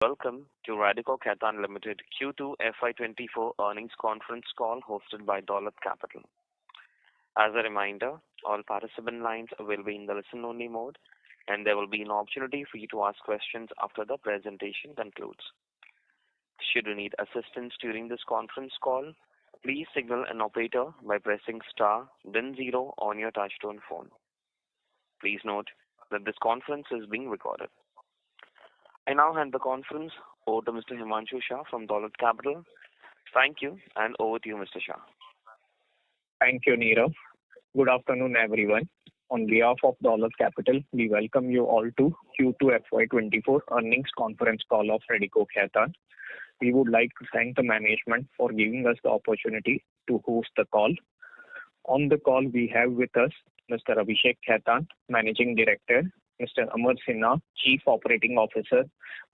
Welcome to Radico Khaitan Limited Q2FY24 earnings conference call hosted by Dolat Capital. As a reminder, all participant lines will be in the listen-only mode, and there will be an opportunity for you to ask questions after the presentation concludes. Should you need assistance during this conference call, please signal an operator by pressing star, then 0 on your touchtone phone. Please note that this conference is being recorded. I now hand the conference over to Mr. Himanshu Shah from Dolat Capital. Thank you, and over to you, Mr. Shah. Thank you, Neerav. Good afternoon, everyone. On behalf of Dolat Capital, we welcome you all to Q2FY24 earnings conference call of Radico Khaitan. We would like to thank the management for giving us the opportunity to host the call. On the call, we have with us Mr. Abhishek Khaitan, Managing Director, Mr. Amar Sinha, Chief Operating Officer,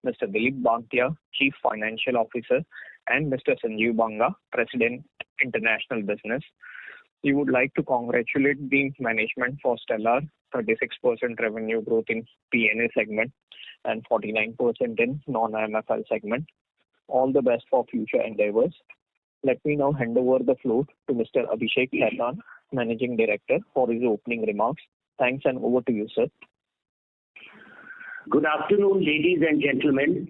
Mr. Dilip Banthiya, Chief Financial Officer, and Mr. Sanjeev Banga, President, International Business. We would like to congratulate the management for stellar 36% revenue growth in P&A segment and 49% in non-MFL segment. All the best for future endeavors. Let me now hand over the floor to Mr. Abhishek Khaitan, Managing Director, for his opening remarks. Thanks, and over to you, sir. Good afternoon, ladies and gentlemen.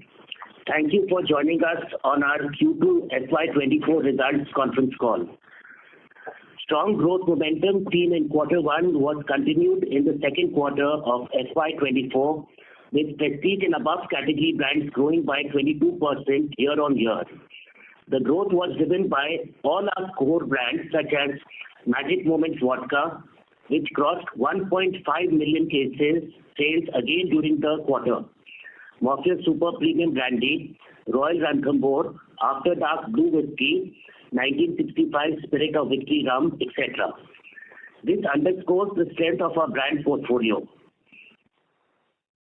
Thank you for joining us on our Q2 FY24 results conference call. Strong growth momentum seen in Q1 was continued in the second quarter of FY24, with prestige and above category brands growing by 22% year-on-year. The growth was driven by all our core brands such as Magic Moments Vodka, which crossed 1.5 million cases sales again during the quarter. Morpheus Super Premium Brandy, Royal Ranthambore, After Dark Blue Whisky, 1965 Spirit of Victory Rum, etc. This underscores the strength of our brand portfolio.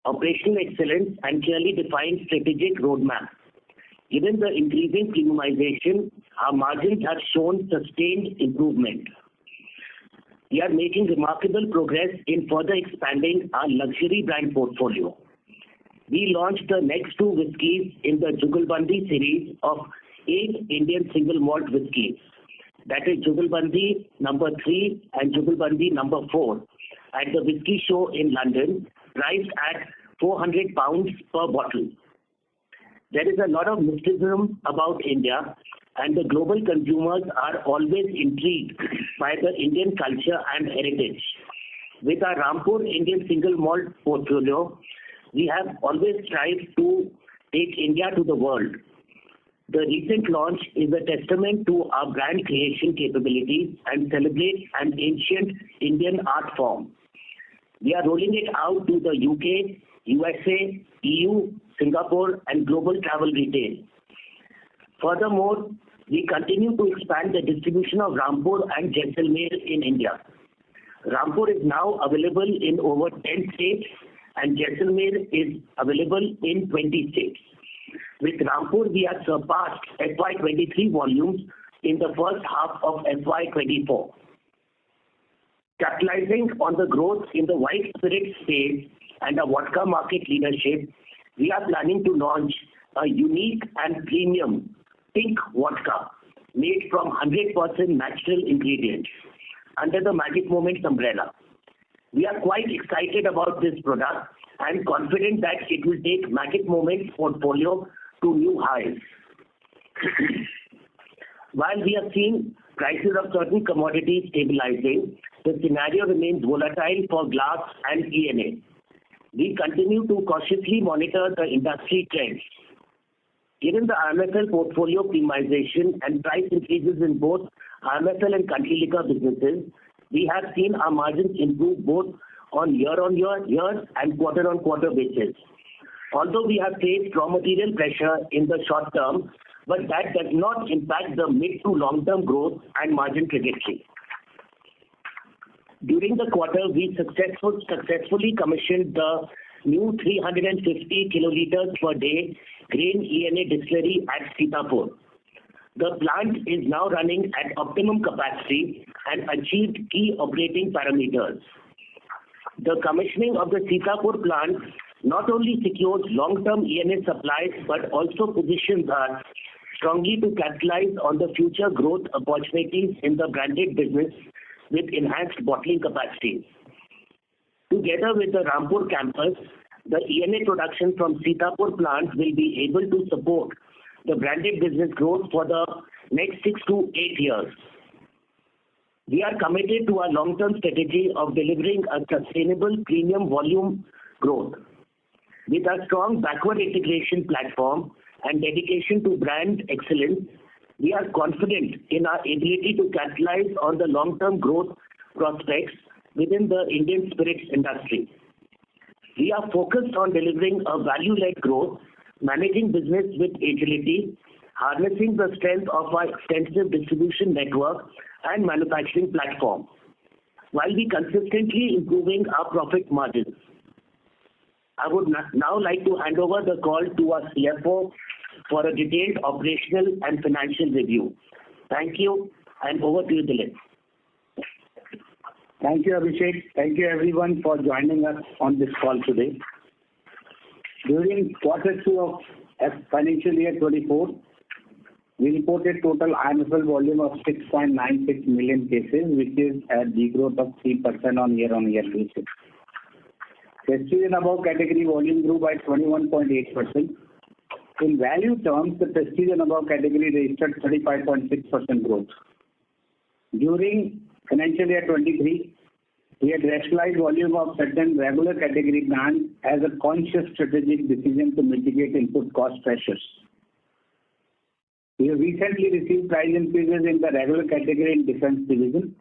Operational excellence and clearly defined strategic roadmap. Given the increasing premiumization, our margins have shown sustained improvement. We are making remarkable progress in further expanding our luxury brand portfolio. We launched the next 2 whiskies in the Jugalbandi series of 8 Indian single malt whiskies. That is Jugalbandi number 3 and Jugalbandi number 4 at the Whisky Show in London, priced at £400 per bottle. There is a lot of mysticism about India, and the global consumers are always intrigued by the Indian culture and heritage. With our Rampur Indian single malt portfolio, we have always strived to take India to the world. The recent launch is a testament to our brand creation capabilities and celebrates an ancient Indian art form. We are rolling it out to the UK, USA, EU, Singapore, and global travel retail. Furthermore, we continue to expand the distribution of Rampur and Jaisalmer in India. Rampur is now available in over 10 states and Jaisalmer is available in 20 states. With Rampur, we have surpassed FY23 volumes in the first half of FY24. Capitalizing on the growth in the white spirit space and a vodka market leadership, we are planning to launch a unique and premium pink vodka made from 100% natural ingredients under the Magic Moments umbrella. We are quite excited about this product and confident that it will take Magic Moments portfolio to new highs. While we have seen prices of certain commodities stabilizing, the scenario remains volatile for glass and P&A. We continue to cautiously monitor the industry trends. Given the IMFL portfolio premiumization and price increases in both IMFL and country liquor businesses, we have seen our margins improve both on year-on-year and quarter-on-quarter basis. Although we have faced raw material pressure in the short term, but that does not impact the mid to long-term growth and margin trajectory. During the quarter, we successfully commissioned the new 350 kiloliters per day grain ENA distillery at Sitapur. The plant is now running at optimum capacity and achieved key operating parameters. The commissioning of the Sitapur plant not only secures long-term ENA supplies but also positions us strongly to capitalize on the future growth opportunities in the branded business with enhanced bottling capacities. Together with the Rampur campus, the ENA production from Sitapur plant will be able to support the branded business growth for the next 6 to 8 years. We are committed to our long-term strategy of delivering a sustainable premium volume growth. With a strong backward integration platform and dedication to brand excellence, we are confident in our ability to capitalize on the long-term growth prospects within the Indian spirits industry. We are focused on delivering a value-led growth, managing business with agility, harnessing the strength of our extensive distribution network and manufacturing platform, while we consistently improving our profit margins. I would now like to hand over the call to our CFO for a detailed operational and financial review. Thank you, and over to you, Dilip. Thank you, Abhishek. Thank you, everyone, for joining us on this call today. During Q2 of financial year 24, we reported total IMFL volume of 6.96 million cases, which is a degrowth of 3% on year-on-year basis. Prestige and above category volume grew by 21.8%. In value terms, the prestige and above category registered 35.6% growth. During financial year 23, we had rationalized volume of certain regular category brands as a conscious strategic decision to mitigate input cost pressures. We have recently received price increases in the regular category in defense division.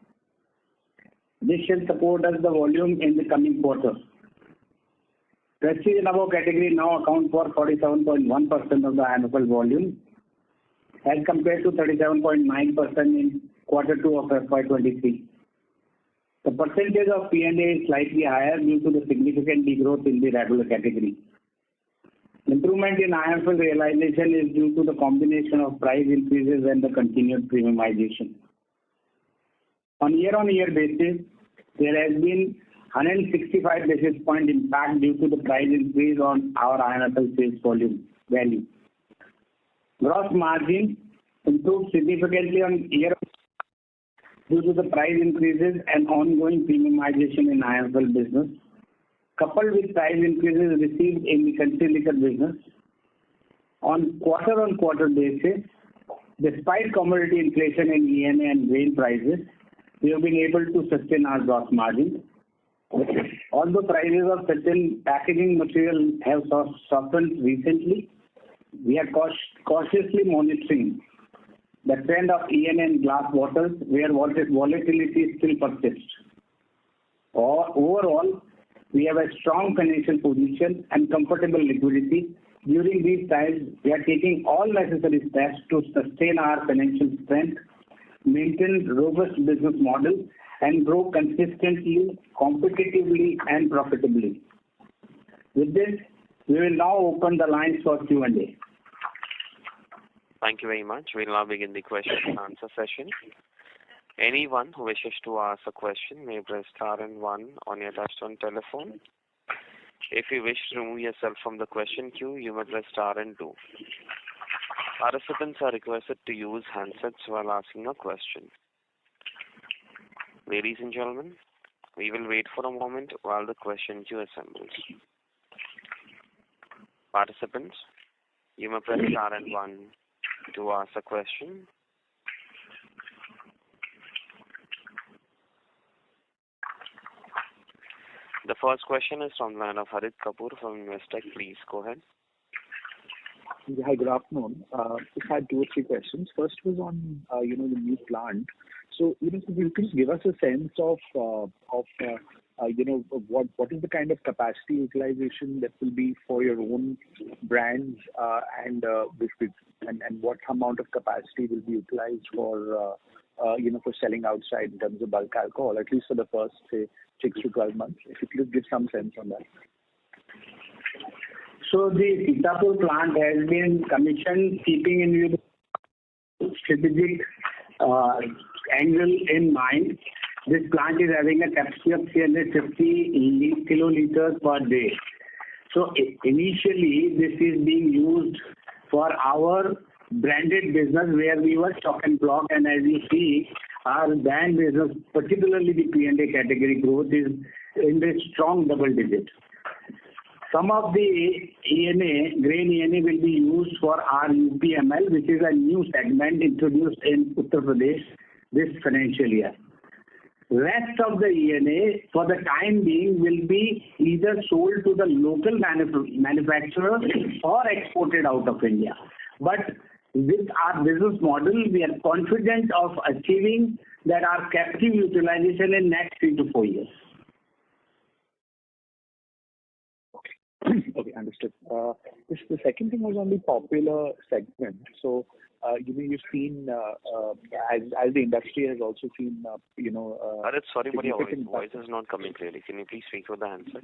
This shall support us the volume in the coming quarter. Prestige and above category now account for 47.1% of the IMFL volume as compared to 37.9% in Q2 of FY23. The percentage of P&A is slightly higher due to the significant degrowth in the regular category. Improvement in IMFL realization is due to the combination of price increases and the continued premiumization. On year-on-year basis, there has been 165 basis point impact due to the price increase on our IMFL sales volume value. Gross margin improved significantly on year due to the price increases and ongoing premiumization in IMFL business, coupled with price increases received in the country liquor business. On quarter-on-quarter basis, despite commodity inflation in ENA and grain prices, we have been able to sustain our gross margin. Although prices of certain packaging material have softened recently, we are cautiously monitoring the trend of ENA and glass bottles where volatility still persists. Overall, we have a strong financial position and comfortable liquidity. During these times, we are taking all necessary steps to sustain our financial strength, maintain robust business model, and grow consistently, competitively, and profitably. With this, we will now open the lines for Q&A. Thank you very much. We'll now begin the question and answer session. Anyone who wishes to ask a question may press star and 1 on your touchtone telephone. If you wish to remove yourself from the question queue, you may press star and 2. Participants are requested to use handsets while asking a question. Ladies and gentlemen, we will wait for a moment while the question queue assembles. Participants, you may press star and 1 to ask a question. The first question is from the line of Harit Kapoor from Investec. Please go ahead. Hi, good afternoon. Just had 2 or 3 questions. First was on, the new plant. So, could you please give us a sense of what is the kind of capacity utilization that will be for your own brands, and what amount of capacity will be utilized for selling outside in terms of bulk alcohol, at least for the first, say, 6 to 12 months. If you could give some sense on that. So the Sitapur plant has been commissioned keeping in view the strategic angle in mind. This plant is having a capacity of 350 kiloliters per day. So initially, this is being used for our branded business where we were stock and block, and as you see, our brand business, particularly the P&A category growth, is in the strong double digit. Some of the ENA, grain ENA, will be used for our UPML, which is a new segment introduced in Uttar Pradesh this financial year. Rest of the ENA, for the time being, will be either sold to the local manufacturer or exported out of India. But with our business model, we are confident of achieving that our captive utilization in next 3 to 4 years. Okay, understood. The second thing was on the popular segment. So, you've seen, as the industry has also seen, Harit, sorry, but your voice is not coming clearly. Can you please speak with the handset?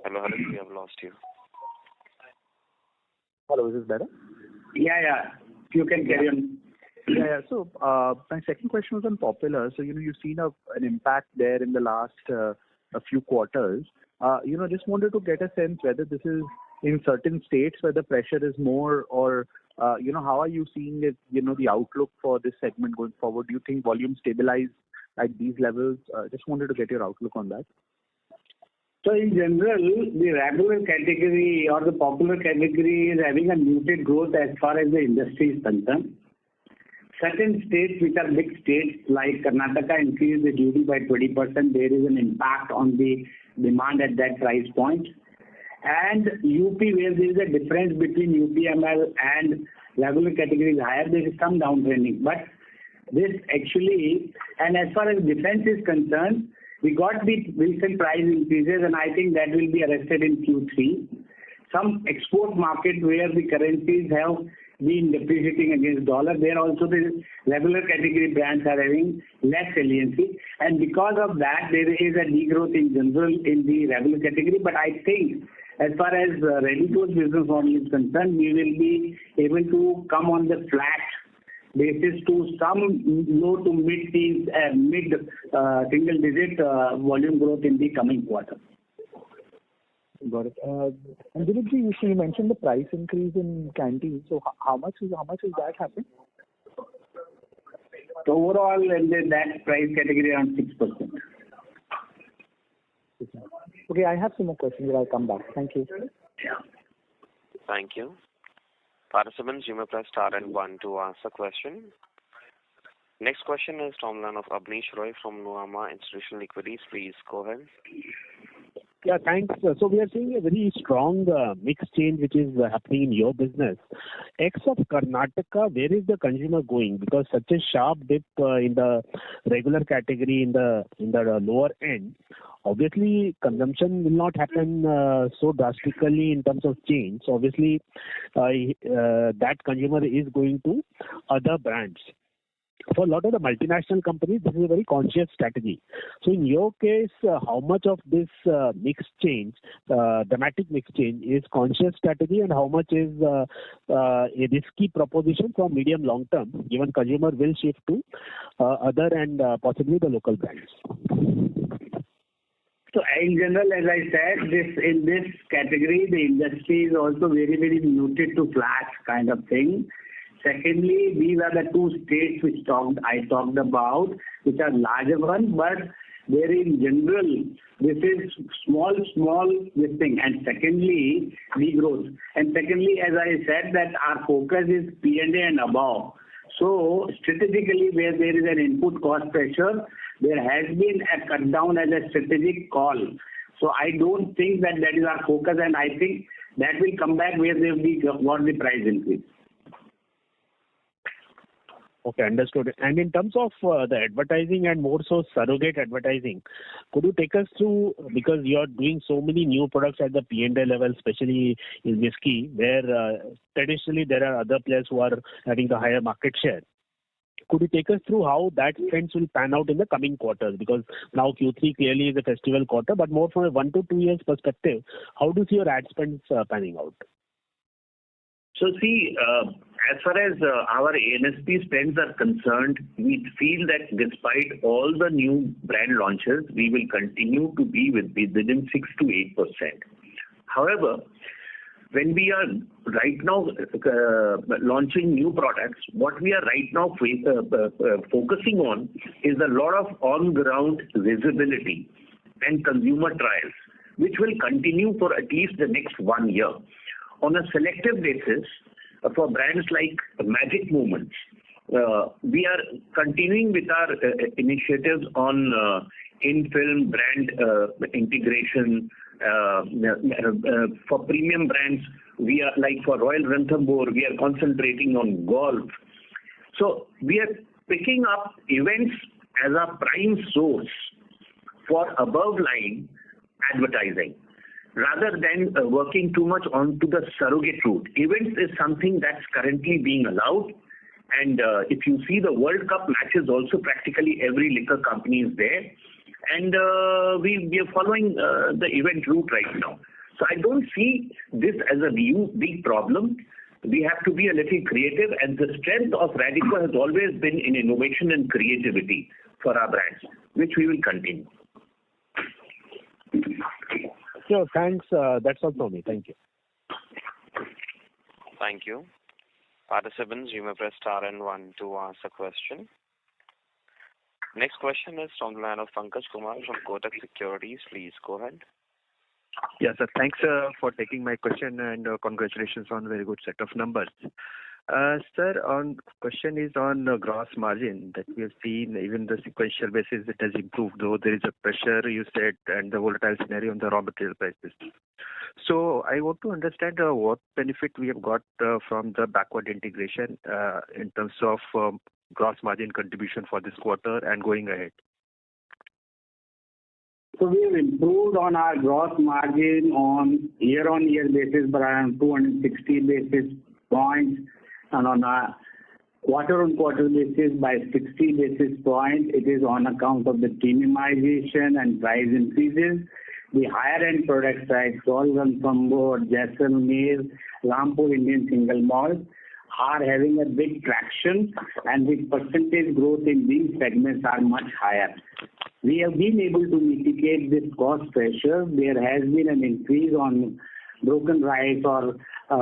Hello, Harit, we have lost you. Hello, is this better? Yeah. You can carry on. Yeah. So, my second question was on popular. So, you've seen an impact there in the last a few quarters. Just wanted to get a sense whether this is in certain states where the pressure is more, or how are you seeing it? The outlook for this segment going forward. Do you think volume stabilize at these levels? Just wanted to get your outlook on that. So in general, the regular category or the popular category is having a muted growth as far as the industry is concerned. Certain states which are big states like Karnataka increased the duty by 20%. There is an impact on the demand at that price point. And UP, where there is a difference between UPML and regular category is higher, there is some downtrending. But this actually, and as far as defense is concerned, we got the recent price increases, and I think that will be arrested in Q3. Some export market where the currencies have been depreciating against dollar, there also the regular category brands are having less saliency, and because of that there is a degrowth in general in the regular category. But I think as far as Radico's business model is concerned, we will be able to come on the flat basis to some low to mid single digit volume growth in the coming quarter. Got it. And Dilipji, you mentioned the price increase in canteen. So how much is that happening? So overall, in that price category, around 6%. Okay, I have some more questions, but I'll come back. Thank you. Yeah. Thank you. Participants, you may press star and 1 to ask a question. Next question is from the line of Abneesh Roy from Nuvama Institutional Equities. Please go ahead. Yeah, thanks. So we are seeing a very strong mix change which is happening in your business. Ex of Karnataka, where is the consumer going? Because such a sharp dip in the regular category in the lower end, obviously consumption will not happen so drastically in terms of change. So obviously that consumer is going to other brands. For a lot of the multinational companies, this is a very conscious strategy. So in your case, how much of this mix change, dramatic mix change, is conscious strategy, and how much is a risky proposition from medium long term, given consumer will shift to other and possibly the local brands? So in general, as I said, in this category, the industry is also very, very muted to flat kind of thing. Secondly, these are the two states which I talked about, which are larger ones, but very in general, this is small this thing. And secondly, degrowth. And secondly, as I said, that our focus is P&A and above. So strategically, where there is an input cost pressure, there has been a cut down as a strategic call. So I don't think that is our focus, and I think that will come back where we got the price increase. Okay, understood. And in terms of the advertising and more so surrogate advertising, could you take us through, because you are doing so many new products at the P&A level, especially in whiskey, where traditionally there are other players who are having the higher market share. Could you take us through how that trends will pan out in the coming quarters? Because now Q3 clearly is a festival quarter, but more from a 1 to 2 years perspective, how do you see your ad spends panning out? So see, as far as our ANSP spends are concerned, we feel that despite all the new brand launches, we will continue to be within 6 to 8%. However, when we are right now launching new products, what we are right now focusing on is a lot of on-ground visibility and consumer trials, which will continue for at least the next 1 year. On a selective basis, for brands like Magic Moments, we are continuing with our initiatives on in-film brand integration. For premium brands, we are like for Royal Ranthambore, we are concentrating on golf. So we are picking up events as a prime source for above line advertising, rather than working too much onto the surrogate route. Events is something that's currently being allowed, and if you see the World Cup matches, also practically every liquor company is there, and we are following the event route right now. So I don't see this as a big problem. We have to be a little creative, and the strength of Radico has always been in innovation and creativity for our brands, which we will continue. Sure, thanks. That's all from me. Thank you. Thank you. Participants, you may press star and 1 to ask a question. Next question is from the line of Pankaj Kumar from Kotak Securities. Please go ahead. Yes, sir. Thanks for taking my question, and congratulations on a very good set of numbers. Sir, question is on gross margin that we have seen. Even the sequential basis, it has improved, though there is a pressure, you said, and the volatile scenario on the raw material prices. So I want to understand what benefit we have got from the backward integration in terms of gross margin contribution for this quarter and going ahead. So we have improved on our gross margin on year-on-year basis by around 260 basis points, and on a quarter-on-quarter basis by 60 basis points. It is on account of the premiumization and price increases. The higher-end products like Royal Ranthambore, Jaisalmer, Rampur Indian Single Malt are having a big traction, and the percentage growth in these segments are much higher. We have been able to mitigate this cost pressure. There has been an increase on broken rice or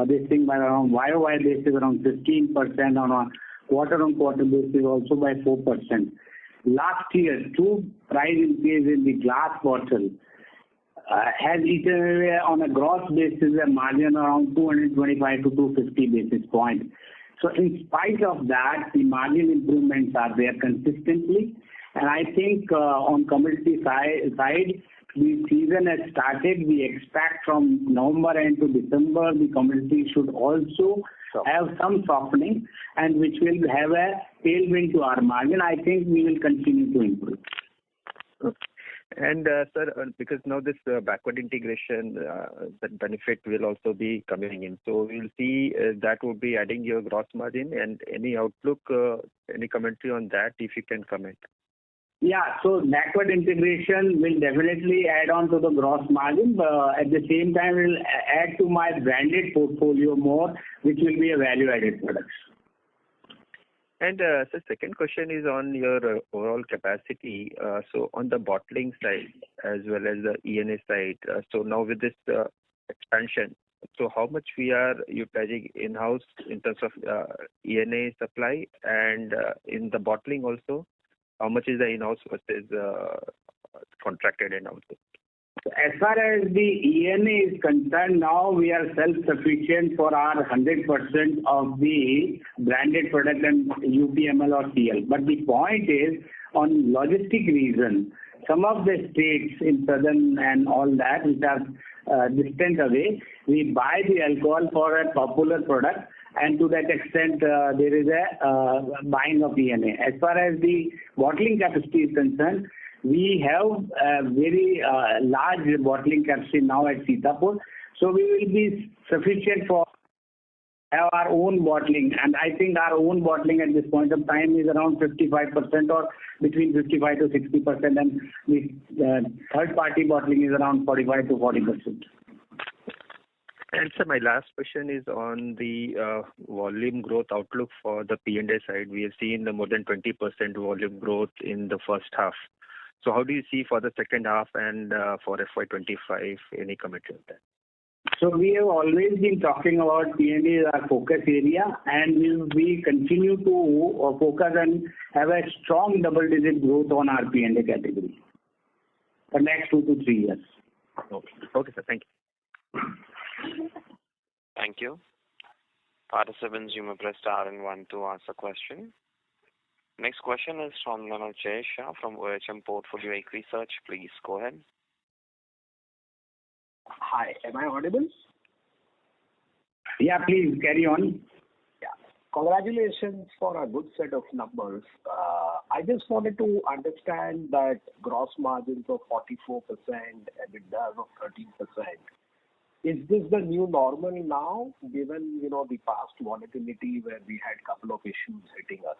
this thing by around YOY basis around 15%, on a quarter-on-quarter basis also by 4%. Last year, 2 price increase in the glass bottle has eaten away on a gross basis a margin around 225 to 250 basis points. So in spite of that, the margin improvements are there consistently. And I think on commodity side, the season has started. We expect from November end to December, the commodity should also have some softening, and which will have a tailwind to our margin. I think we will continue to improve. Okay. And sir, because now this backward integration, that benefit will also be coming in. So we'll see that will be adding your gross margin, and any outlook, any commentary on that if you can comment. Yeah, so backward integration will definitely add on to the gross margin, but at the same time will add to my branded portfolio more, which will be a value-added products. And so second question is on your overall capacity. So on the bottling side as well as the ENA side. So now with this expansion, so how much we are utilizing in-house in terms of ENA supply, and in the bottling also, how much is the in-house versus contracted in-house? As far as the ENA is concerned, now we are self-sufficient for our 100% of the branded product and UPML or CL. But the point is, on logistic reason, some of the states in southern and all that, which are distant away, we buy the alcohol for a popular product, and to that extent, there is a buying of ENA. As far as the bottling capacity is concerned, we have a very large bottling capacity now at Sitapur, so we will be sufficient for have our own bottling, and I think our own bottling at this point of time is around 55% or between 55 to 60%, and the third-party bottling is around 45 to 40%. And sir, my last question is on the volume growth outlook for the P&A side. We have seen more than 20% volume growth in the first half. So how do you see for the second half and for FY25? Any commentary on that? So we have always been talking about P&A as our focus area, and we continue to focus and have a strong double-digit growth on our P&A category for next 2 to 3 years. Okay, sir. Thank you. Thank you. Participants, you may press star and 1 to ask a question. Next question is from Jay Shah from OHM Portfolio Equity Research. Please go ahead. Hi, am I audible? Yeah, please carry on. Yeah. Congratulations for a good set of numbers. I just wanted to understand that gross margins of 44%, EBITDA of 13%. Is this the new normal now, given the past volatility where we had a couple of issues hitting us?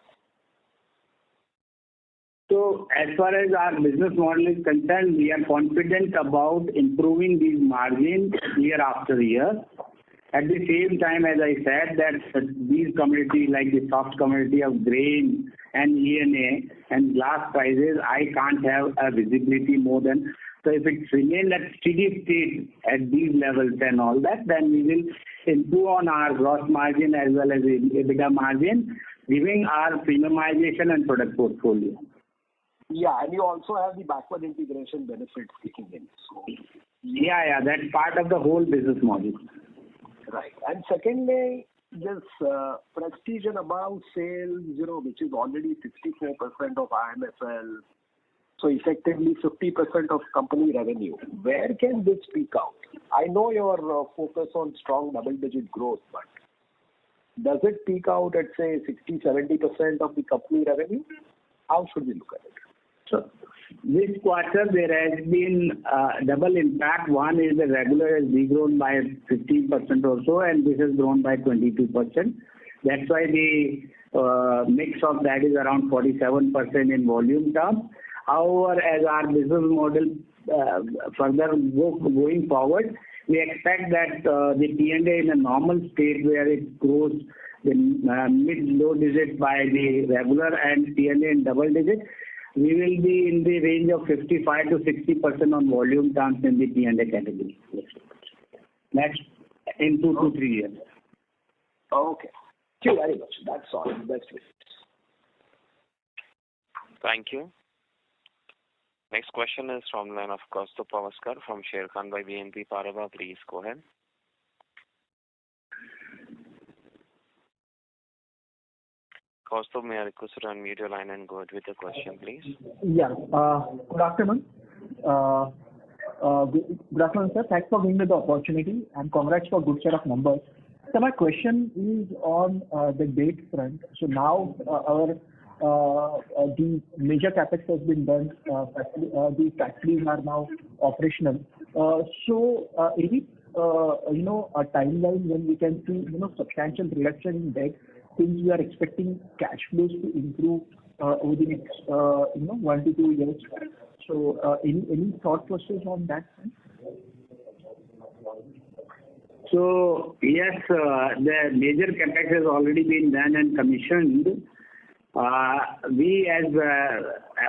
So as far as our business model is concerned, we are confident about improving these margins year after year. At the same time, as I said, that these commodities like the soft commodity of grain and ENA and glass prices, I can't have a visibility more than. So if it remains at steady state at these levels and all that, then we will improve on our gross margin as well as the EBITDA margin, giving our premiumization and product portfolio. Yeah, and you also have the backward integration benefits kicking in. So. Yeah, that's part of the whole business model. Right. And secondly, this prestige and above sales, which is already 64% of IMFL, so effectively 50% of company revenue. Where can this peak out? I know your focus on strong double-digit growth, but does it peak out at, say, 60-70% of the company revenue? How should we look at it? So this quarter there has been double impact. One is the regular has degrown by 15% or so, and this has grown by 22%. That's why the mix of that is around 47% in volume terms. However, as our business model further going forward, we expect that the P&A in a normal state where it grows in mid-low digit by the regular and P&A in double digit, we will be in the range of 55 to 60% on volume terms in the P&A category. Next, in 2 to 3 years. Okay. Thank you very much. That's all. Best wishes. Thank you. Next question is from line of Kaustubh Pawaskar from Sharekhan by BNP Paribas. Please go ahead. Kaustubh, may I request you to unmute your line and go ahead with your question, please? Yeah. Good afternoon. Good afternoon, sir. Thanks for giving me the opportunity and congrats for good set of numbers. So my question is on the debt front. So now the major capex has been done. The factories are now operational. So any a timeline when we can see substantial reduction in debt, since we are expecting cash flows to improve over the next 1 to 2 years. So any thought process on that front? So yes, the major capex has already been done and commissioned. We have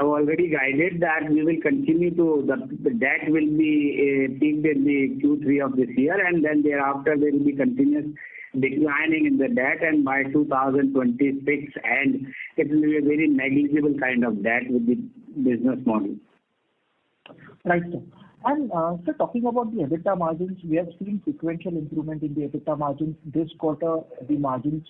already guided that we will continue to, the debt will be peaked in the Q3 of this year, and then thereafter there will be continuous declining in the debt, and by 2026 and it will be a very negligible kind of debt with the business model. Right, sir. And sir, talking about the EBITDA margins, we have seen sequential improvement in the EBITDA margins. This quarter, the margins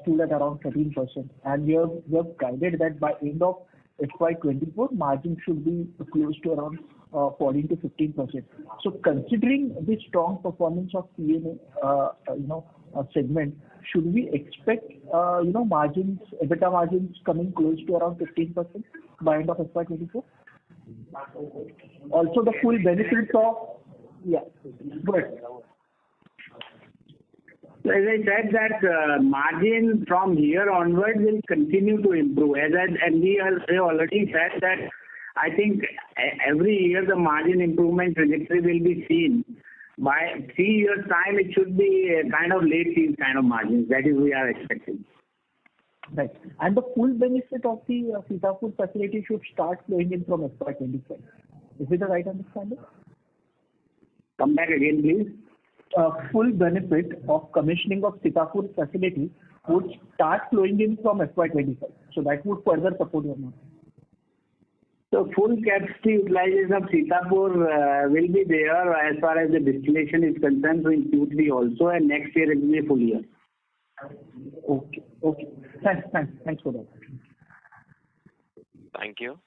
stood at around 13%, and we have guided that by end of FY24, margins should be close to around 14 to 15%. So considering the strong performance of P&A, segment, should we expect margins, EBITDA margins coming close to around 15% by end of FY24? Also the full benefits of go ahead. So as I said that margin from here onward will continue to improve. And we have already said that I think every year the margin improvement trajectory will be seen by 3 years' time, it should be a kind of late teens kind of margins. That is, we are expecting. Right. And the full benefit of the Sitapur facility should start flowing in from FY25. Is it the right understanding? Come back again, please. Full benefit of commissioning of Sitapur facility would start flowing in from FY25. So that would further support your margin. So full capacity utilization of Sitapur will be there as far as the distillation is concerned in Q3 also, and next year it will be a full year. Okay. Thanks for that. Thank you.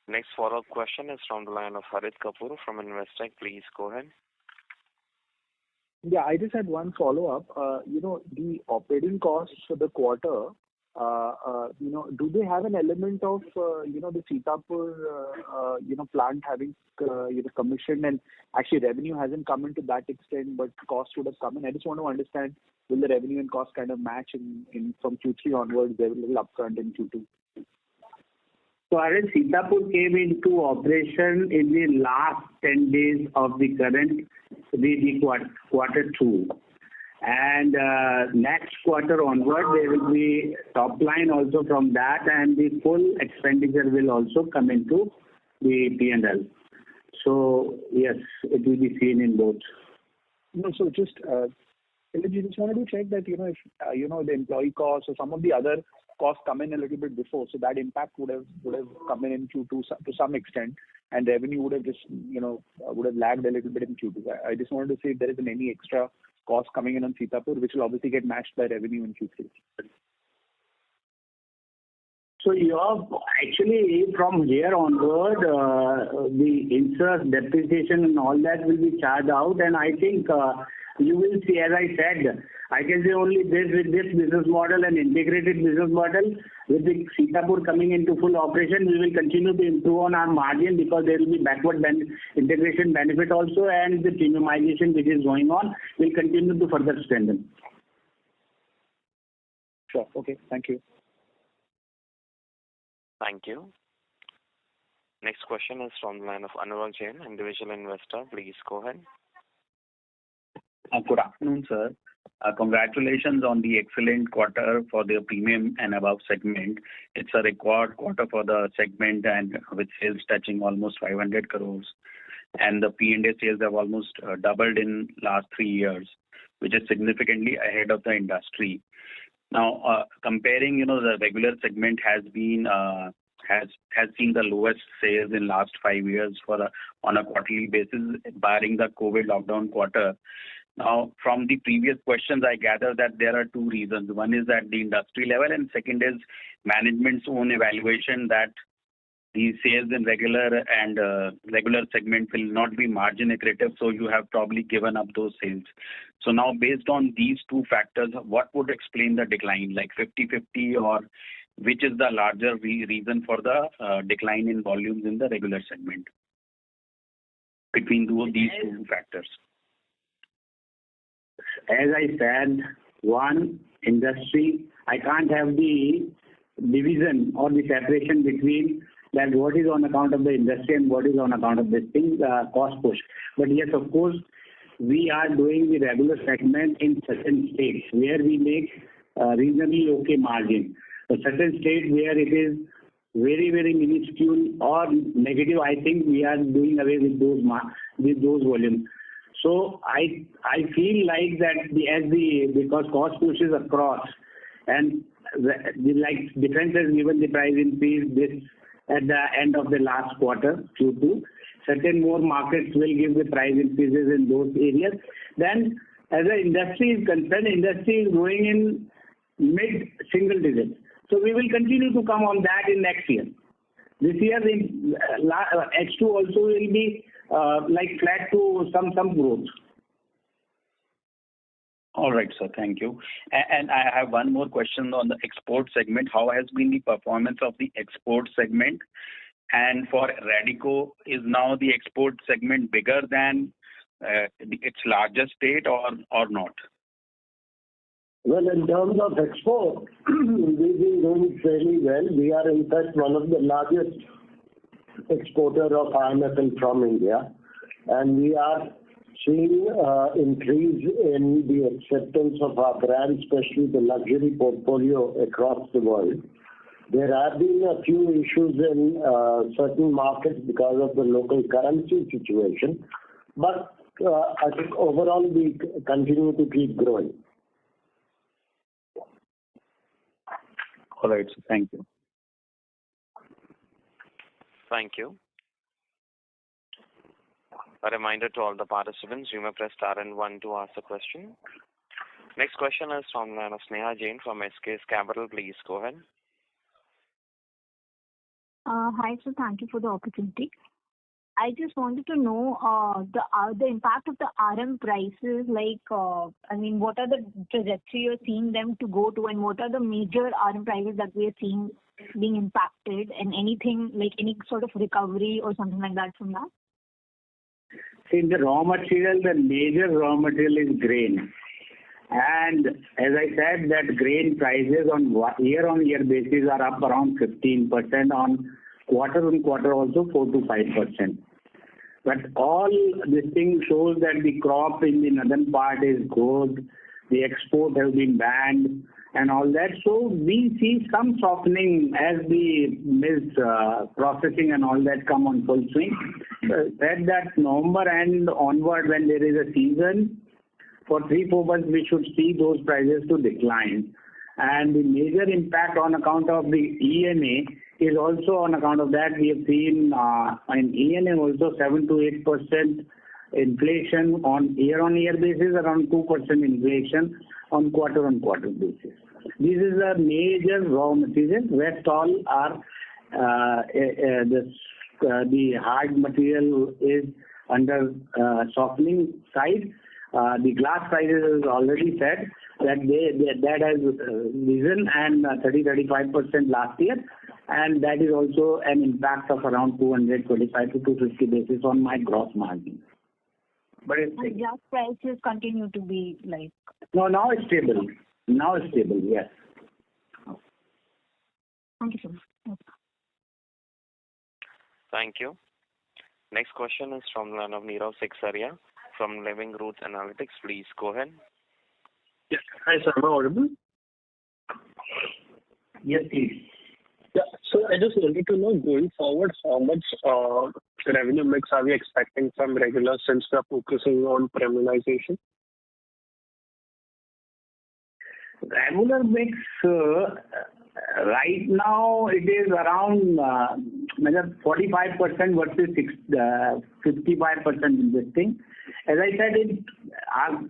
Next follow-up question is from the line of Harit Kapoor from Investec. Please go ahead. Yeah, I just had one follow-up. The operating costs for the quarter, do they have an element of, the Sitapur, plant having, commissioned, and actually revenue hasn't come in to that extent, but cost would have come in? I just want to understand, will the revenue and cost kind of match in from Q3 onwards? They will a little upfront in Q2. So as Sitapur came into operation in the last 10 days of the current quarter 2. And next quarter onward, there will be top line also from that, and the full expenditure will also come into the P&L. So yes, it will be seen in both. No, so just wanted to check that if the employee costs or some of the other costs come in a little bit before, so that impact would have come in Q2 to some extent, and revenue would have just would have lagged a little bit in Q2. I just wanted to see if there isn't any extra cost coming in on Sitapur, which will obviously get matched by revenue in Q3. So actually from here onward, the interest, depreciation and all that will be charged out, and I think you will see, as I said, I can say only this with this business model and integrated business model, with the Sitapur coming into full operation, we will continue to improve on our margin because there will be backward integration benefit also, and the premiumization which is going on will continue to further strengthen. Sure. Okay. Thank you. Thank you. Next question is from the line of Anurag Jain, individual investor. Please go ahead. Good afternoon, sir. Congratulations on the excellent quarter for the premium and above segment. It's a record quarter for the segment, and with sales touching almost 500 crores. And the P&A sales have almost doubled in last 3 years, which is significantly ahead of the industry. Now, comparing, the regular segment has been has seen the lowest sales in last 5 years on a quarterly basis, barring the COVID lockdown quarter. Now, from the previous questions, I gather that there are 2 reasons. One is at the industry level, and second is management's own evaluation that the sales in regular segment will not be margin accretive, so you have probably given up those sales. So now, based on these 2 factors, what would explain the decline, like 50-50, or which is the larger reason for the decline in volumes in the regular segment between these 2 factors? As I said, one, industry, I can't have the division or the separation between that what is on account of the industry and what is on account of this thing, cost push. But yes, of course, we are doing the regular segment in certain states where we make reasonably okay margin. A certain state where it is very, very minuscule or negative, I think we are doing away with those volumes. So I feel like that because cost pushes across, and defense has given the price increase this at the end of the last quarter, Q2. Certain more markets will give the price increases in those areas. Then, as the industry is concerned, industry is growing in mid-single digits. So we will continue to come on that in next year. This year, the H2 also will be flat to some growth. All right, sir. Thank you. And I have one more question on the export segment. How has been the performance of the export segment? And for Radico, is now the export segment bigger than its largest state or not? Well, in terms of export, we've been doing fairly well. We are in fact one of the largest exporter of IMFL from India, and we are seen increase in the acceptance of our brand, especially the luxury portfolio across the world. There have been a few issues in certain markets because of the local currency situation, but I think overall we continue to keep growing. All right, so thank you. Thank you. A reminder to all the participants, you may press star and 1 to ask a question. Next question is from Sneha Jain from SKS Capital. Please go ahead. Hi, sir. Thank you for the opportunity. I just wanted to know the impact of the RM prices. What are the trajectory you're seeing them to go to, and what are the major RM prices that we are seeing being impacted, and anything like any sort of recovery or something like that from that? See, the raw material, the major raw material is grain. And as I said, that grain prices on year-on-year basis are up around 15%, on quarter-on-quarter also 4 to 5%. But all this thing shows that the crop in the northern part is good, the export has been banned and all that. So we see some softening as the mills processing and all that come on full swing. That November and onward, when there is a season, for 3-4 months we should see those prices to decline. And the major impact on account of the ENA is also on account of that. We have seen in ENA also 7 to 8% inflation on year-on-year basis, around 2% inflation on quarter-on-quarter basis. This is a major raw material. Rest all are the hard material is under softening side. The glass prices is already said that that has risen and 30-35% last year, and that is also an impact of around 225 to 250 basis on my gross margin. But glass prices continue to be like. No, now it's stable. Now it's stable. Yes. Thank you so much. Thank you. Next question is from Nirav Seksaria from Living Roots Analytics. Please go ahead. Yes. Hi, sir. Am I audible? Yes, please. Yeah. So I just wanted to know, going forward, how much revenue mix are we expecting from regular, since we are focusing on premiumization? Regular mix, right now it is around 45% versus 55% in this thing. As I said, our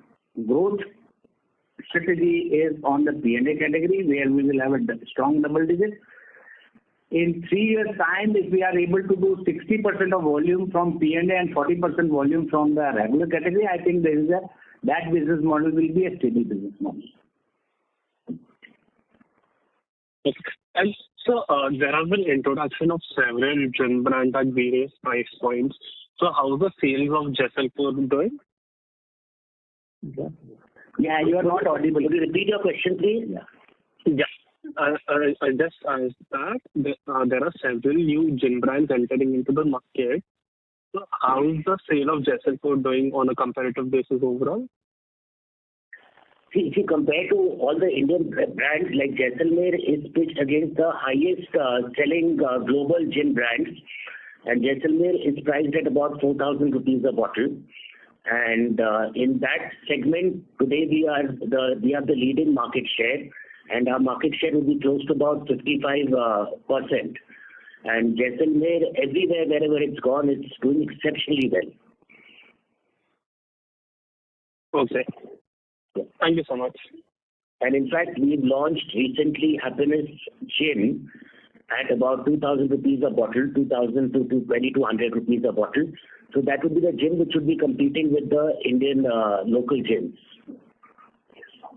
growth strategy is on the P&A category, where we will have a strong double digit. In 3 years' time, if we are able to do 60% of volume from P&A and 40% volume from the regular category, I think that business model will be a steady business model. Okay. And so there has been introduction of several gin brands at various price points. So how is the sales of Jaisalmer doing? Yeah, you are not audible. Could you repeat your question, please? Yeah. I just asked that there are several new gin brands entering into the market. So how is the sale of Jaisalmer doing on a comparative basis overall? See, if you compare to all the Indian brands, like Jaisalmer is pitched against the highest selling global gin brands, and Jaisalmer is priced at about 4,000 rupees a bottle. And in that segment, today we have the leading market share, and our market share will be close to about 55%. And Jaisalmer, everywhere, wherever it's gone, it's doing exceptionally well. Okay. Thank you so much. And in fact, we've launched recently Happiness Gin at about 2,000 rupees a bottle, 2,000 to 2,200 rupees a bottle. So that would be the gin which would be competing with the Indian local gins.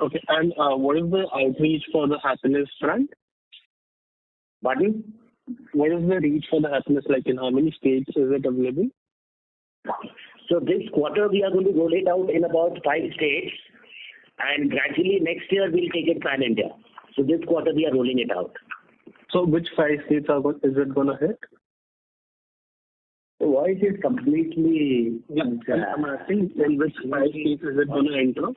Okay. And what is the outreach for the Happiness brand? Pardon? What is the reach for the Happiness? Like, in how many states is it available? So this quarter we are going to roll it out in about 5 states, and gradually next year we'll take it pan India. So this quarter we are rolling it out. So which 5 states is it going to hit? So voice is completely... Yeah, I'm asking in which 5 states is it going to enter?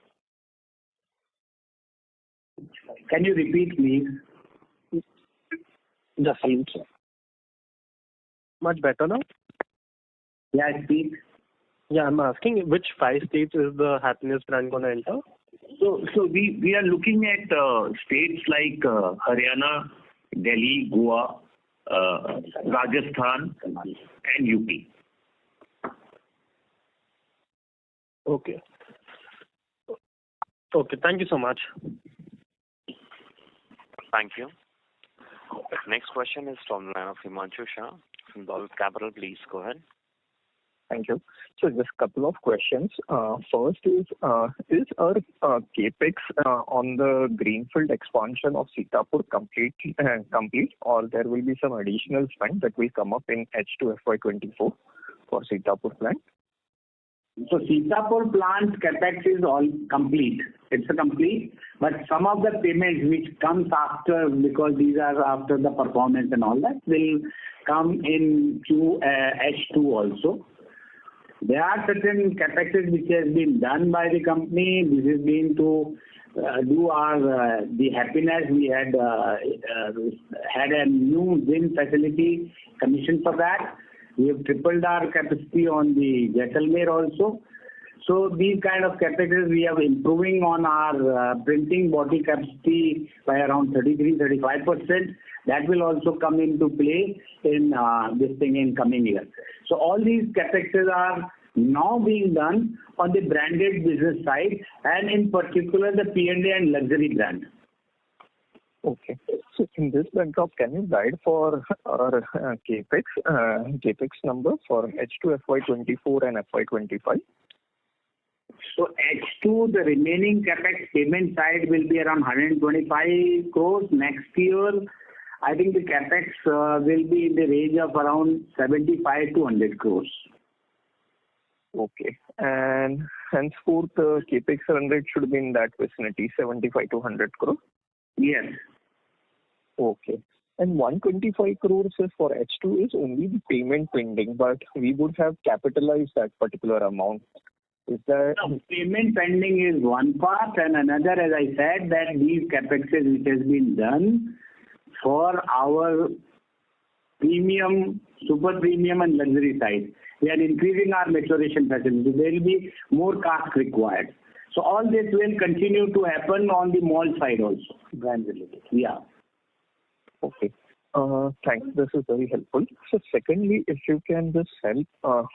Can you repeat, please? Just a minute, sir. Much better now? Yeah, speak. Yeah, I'm asking which 5 states is the Happiness brand going to enter? So we are looking at states like Haryana, Delhi, Goa, Rajasthan, and UP. Okay. Okay, thank you so much. Thank you. Next question is from the line of Himanshu Shah from Dolat Capital. Please go ahead. Thank you. So just a couple of questions. First is our capex on the greenfield expansion of Sitapur complete, or there will be some additional spend that will come up in H2 FY24 for Sitapur plant? So Sitapur plant capex is all complete. It's a complete, but some of the payments which comes after, because these are after the performance and all that, will come in H2 also. There are certain capexes which has been done by the company. This has been to do our the Happiness. We had a new gin facility commissioned for that. We have tripled our capacity on the Jaisalmer also. So these kind of capexes, we are improving on our printing bottle capacity by around 33-35%. That will also come into play in this thing in coming year. So all these capexes are now being done on the branded business side, and in particular the P&A and luxury brand. Okay. So in this backdrop, can you guide for our capex number for H2 FY24 and FY25? So H2, the remaining capex payment side will be around 125 crores. Next year, I think the capex will be in the range of around 75 to 100 crores. Okay. And henceforth, the capex run rate should be in that vicinity, 75 to 100 crores? Yes. Okay. And 125 crores is for H2 is only the payment pending, but we would have capitalized that particular amount. Is that... No, payment pending is one part, and another, as I said, that these capexes which has been done for our premium, super premium and luxury side. We are increasing our maturation facility. There will be more cask required. So all this will continue to happen on the mall side also. Brand related. Yeah. Okay. Thanks. This is very helpful. So secondly, if you can just help,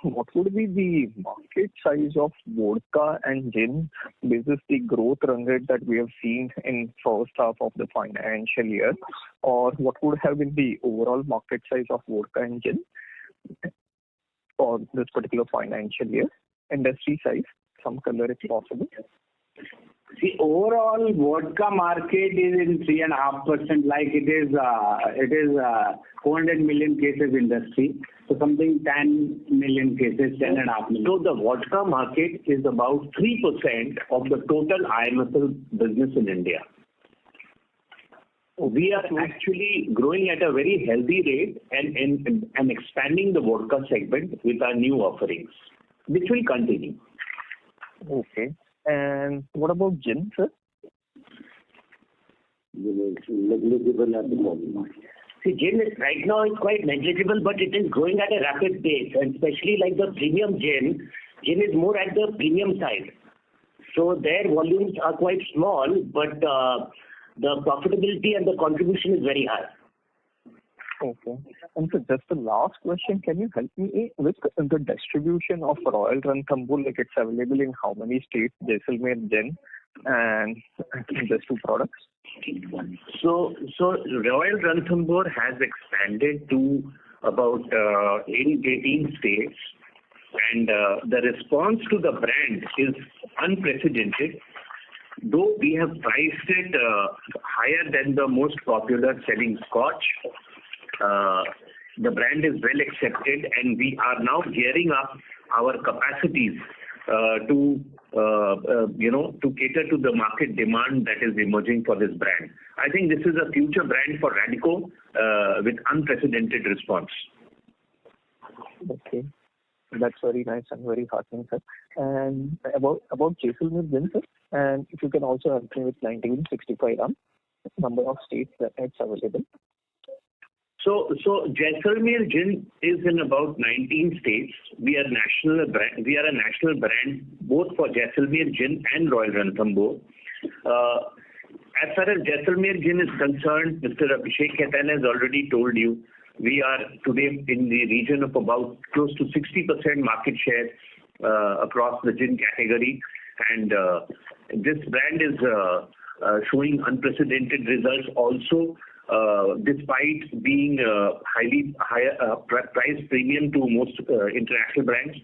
what would be the market size of vodka and gin? This is the growth run rate that we have seen in first half of the financial year, or what would have been the overall market size of vodka and gin for this particular financial year? Industry size, some color if possible. See, overall vodka market is in 3.5%, like it is 400 million cases industry. So something 10 million cases, 10.5 million. So the vodka market is about 3% of the total IMFL business in India. We are actually growing at a very healthy rate and expanding the vodka segment with our new offerings, which will continue. Okay. And what about gin, sir? Negligible at the moment. See, gin is, right now is quite negligible, but it is growing at a rapid pace, and especially like the premium gin. Gin is more at the premium side. So their volumes are quite small, but the profitability and the contribution is very high. Okay. And so just the last question, can you help me with the distribution of Royal Ranthambore, like it's available in how many states, Jaisalmer, Gin, and just two products? So Royal Ranthambore has expanded to about 18 states, and the response to the brand is unprecedented. Though we have priced it higher than the most popular selling Scotch, the brand is well accepted, and we are now gearing up our capacities to cater to the market demand that is emerging for this brand. I think this is a future brand for Radico with unprecedented response. Okay. That's very nice and very heartening, sir. And about Jaisalmer gin, sir, and if you can also help me with 1965 gram, number of states that it's available. So Jaisalmer gin is in about 19 states. We are national brand. We are a national brand both for Jaisalmer gin and Royal Ranthambore. As far as Jaisalmer gin is concerned, Mr. Abhishek Khaitan has already told you, we are today in the region of about close to 60% market share across the gin category, and this brand is showing unprecedented results also, despite being higher price premium to most international brands.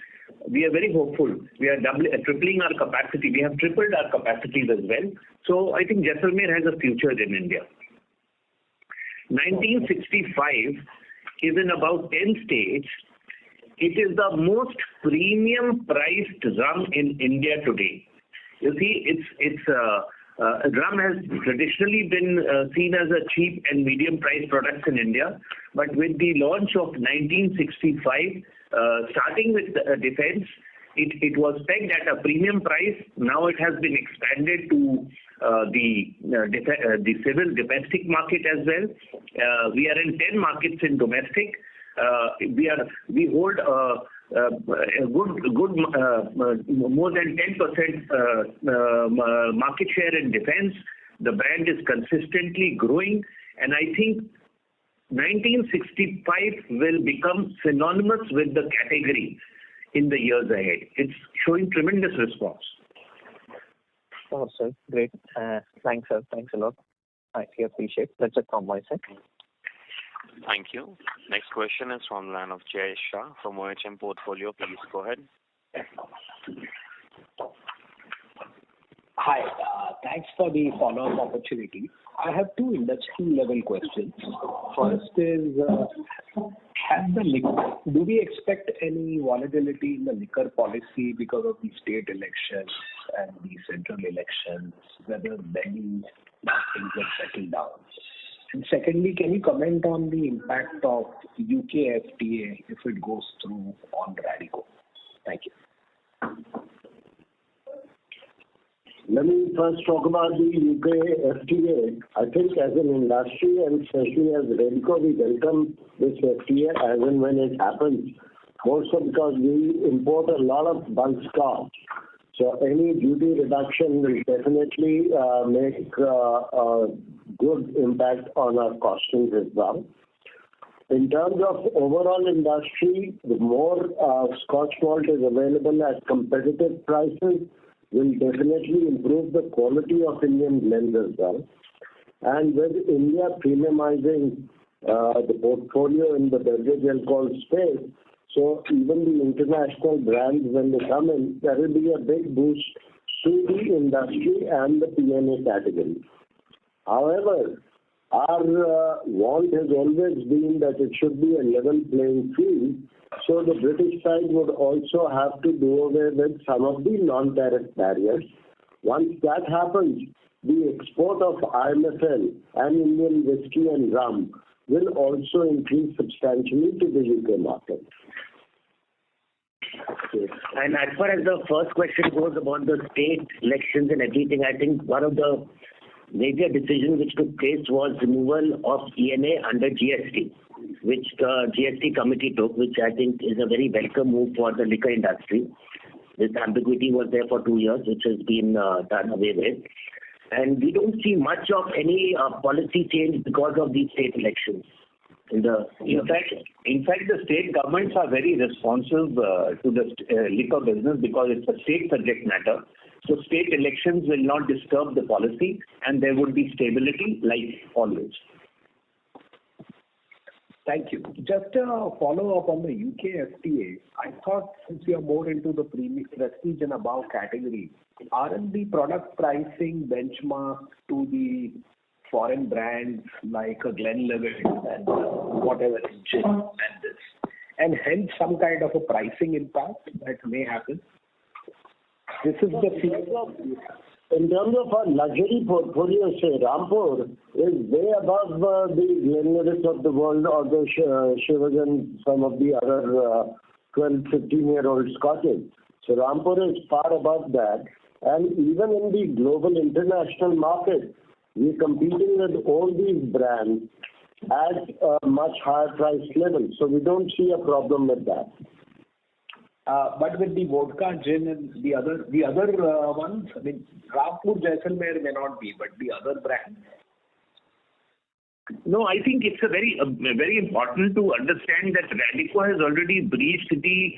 We are very hopeful. We are tripling our capacity. We have tripled our capacities as well. So I think Jaisalmer has a future in India. 1965 is in about 10 states. It is the most premium priced rum in India today. You see, rum has traditionally been seen as a cheap and medium priced product in India, but with the launch of 1965, starting with defense, it was pegged at a premium price. Now it has been expanded to the civil domestic market as well. We are in 10 markets in domestic. We hold a good more than 10% market share in defense. The brand is consistently growing, and I think 1965 will become synonymous with the category in the years ahead. It's showing tremendous response. Oh, sir, great. Thanks, sir. Thanks a lot. I appreciate it. That's it from my side. Thank you. Next question is from the line of Jay Shah from OHM Portfolio. Please go ahead. Hi. Thanks for the follow-up opportunity. I have two industry-level questions. First is, do we expect any volatility in the liquor policy because of the state elections and the central elections, whether then things will settle down? And secondly, can you comment on the impact of UK FTA if it goes through on Radico? Thank you. Let me first talk about the UK FTA. I think as an industry and especially as Radico, we welcome this FTA as and when it happens. Also because we import a lot of bulk scotch. So any duty reduction will definitely make a good impact on our costings as well. In terms of overall industry, the more Scotch malt is available at competitive prices, will definitely improve the quality of Indian blends as well. And with India premiumizing the portfolio in the beverage alcohol space, so even the international brands, when they come in, there will be a big boost to the industry and the P&A category. However, our want has always been that it should be a level playing field. So the British side would also have to do away with some of the non-tariff barriers. Once that happens, the export of IMFL and Indian whiskey and rum will also increase substantially to the UK market. Okay. And as far as the first question goes about the state elections and everything, I think one of the major decisions which took place was removal of ENA under GST, which the GST committee took, which I think is a very welcome move for the liquor industry. This ambiguity was there for 2 years, which has been done away with. And we don't see much of any policy change because of these state elections. In fact, the state governments are very responsive to the liquor business because it's a state subject matter. So state elections will not disturb the policy and there would be stability like always. Thank you. Just a follow-up on the UK FTA. I thought since we are more into the prestige and above category, aren't the product pricing benchmark to the foreign brands like a Glenlivet and whatever gin and this, and hence some kind of a pricing impact that may happen? This is the feeling. In terms of our luxury portfolio, say Rampur is way above the Glenlivet of the world or the Shivas and some of the other 12, 15-year-old scotches. So Rampur is far above that. And even in the global international market, we're competing with all these brands at a much higher price level. So we don't see a problem with that. But with the vodka, gin, and the other ones, I mean, Rampur, Jaisalmer may not be, but the other brands. No, I think it's a very important to understand that Radico has already breached the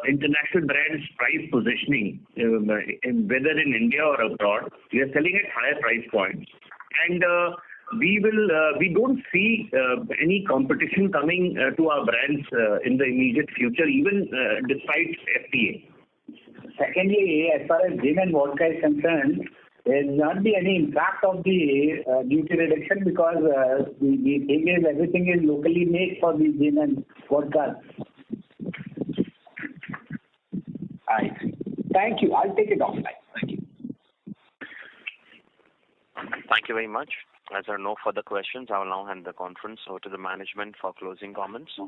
international brands price positioning, whether in India or abroad. We are selling at higher price points, and we don't see any competition coming to our brands in the immediate future, even despite FTA. Secondly, as far as gin and vodka is concerned, there will not be any impact of the duty reduction because the thing is everything is locally made for the gin and vodka. I see. Thank you. I'll take it offline. Thank you. Thank you very much. As there are no further questions, I will now hand the conference over to the management for closing comments. So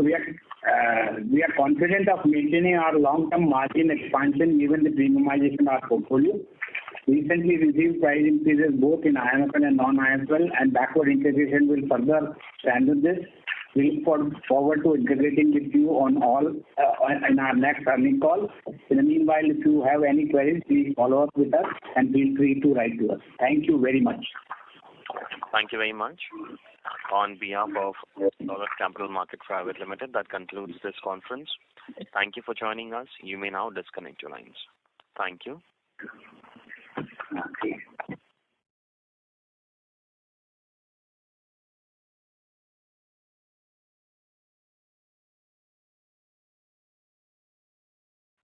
we are confident of maintaining our long-term margin expansion given the premiumization of our portfolio. Recently received price increases both in IMFL and non-IMFL, and backward integration will further strengthen this. We look forward to integrating with you on all in our next earnings call. In the meanwhile, if you have any queries, please follow up with us and feel free to write to us. Thank you very much. Thank you very much. On behalf of Dolat Capital Market Private Limited, that concludes this conference. Thank you for joining us. You may now disconnect your lines. Thank you.